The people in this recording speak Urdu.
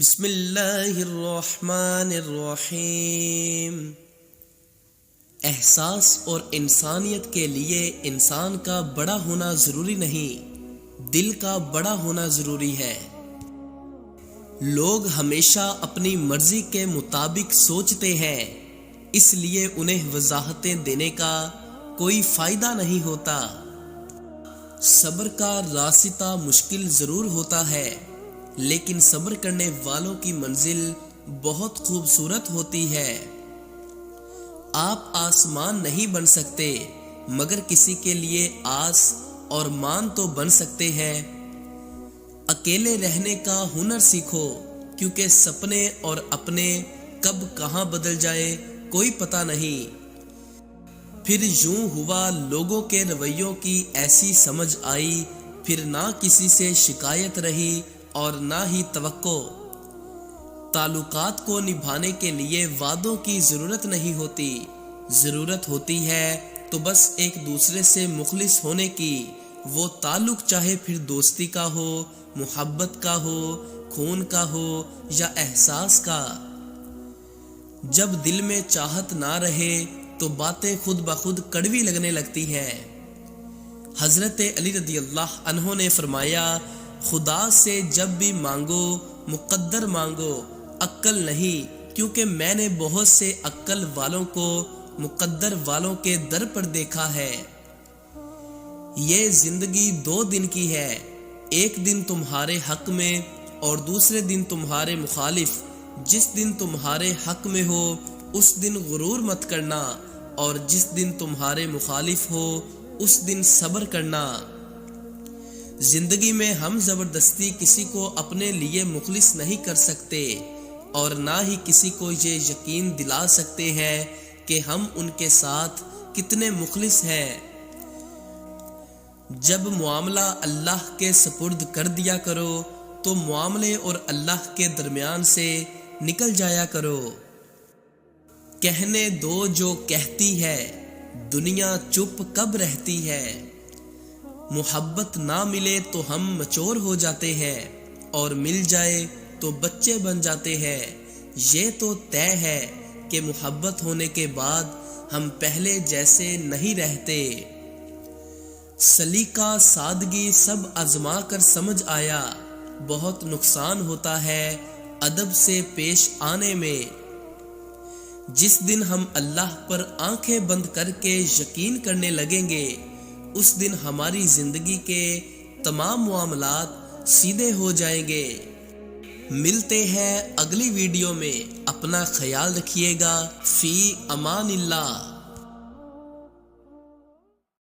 بسم اللہ الرحمن الرحیم۔ احساس اور انسانیت کے لیے انسان کا بڑا ہونا ضروری نہیں، دل کا بڑا ہونا ضروری ہے۔ لوگ ہمیشہ اپنی مرضی کے مطابق سوچتے ہیں، اس لیے انہیں وضاحتیں دینے کا کوئی فائدہ نہیں ہوتا۔ صبر کا راستہ مشکل ضرور ہوتا ہے، لیکن صبر کرنے والوں کی منزل بہت خوبصورت ہوتی ہے۔ آپ آسمان نہیں بن سکتے، مگر کسی کے لیے آس اور مان تو بن سکتے ہیں۔ اکیلے رہنے کا ہنر سیکھو، کیونکہ سپنے اور اپنے کب کہاں بدل جائے کوئی پتہ نہیں۔ پھر یوں ہوا لوگوں کے رویوں کی ایسی سمجھ آئی، پھر نہ کسی سے شکایت رہی اور نہ ہی توقع۔ تعلقات کو نبھانے کے لیے وعدوں کی ضرورت نہیں ہوتی، ضرورت ہوتی ہے تو بس ایک دوسرے سے مخلص ہونے کی۔ وہ تعلق چاہے پھر دوستی کا ہو، محبت کا ہو، خون کا ہو یا احساس کا۔ جب دل میں چاہت نہ رہے تو باتیں خود بخود کڑوی لگنے لگتی ہیں۔ حضرت علی رضی اللہ عنہ نے فرمایا، خدا سے جب بھی مانگو مقدر مانگو، عقل نہیں، کیونکہ میں نے بہت سے عقل والوں کو مقدر والوں کے در پر دیکھا ہے۔ یہ زندگی 2 دن کی ہے، ایک دن تمہارے حق میں اور دوسرے دن تمہارے مخالف۔ جس دن تمہارے حق میں ہو اس دن غرور مت کرنا، اور جس دن تمہارے مخالف ہو اس دن صبر کرنا۔ زندگی میں ہم زبردستی کسی کو اپنے لیے مخلص نہیں کر سکتے، اور نہ ہی کسی کو یہ یقین دلا سکتے ہیں کہ ہم ان کے ساتھ کتنے مخلص ہیں۔ جب معاملہ اللہ کے سپرد کر دیا کرو تو معاملے اور اللہ کے درمیان سے نکل جایا کرو۔ کہنے دو جو کہتی ہے، دنیا چپ کب رہتی ہے۔ محبت نہ ملے تو ہم مچور ہو جاتے ہیں، اور مل جائے تو بچے بن جاتے ہیں۔ یہ تو طے ہے کہ محبت ہونے کے بعد ہم پہلے جیسے نہیں رہتے۔ سلیقہ سادگی سب آزما کر سمجھ آیا، بہت نقصان ہوتا ہے ادب سے پیش آنے میں۔ جس دن ہم اللہ پر آنکھیں بند کر کے یقین کرنے لگیں گے، اس دن ہماری زندگی کے تمام معاملات سیدھے ہو جائیں گے۔ ملتے ہیں اگلی ویڈیو میں، اپنا خیال رکھیے گا۔ فی امان اللہ۔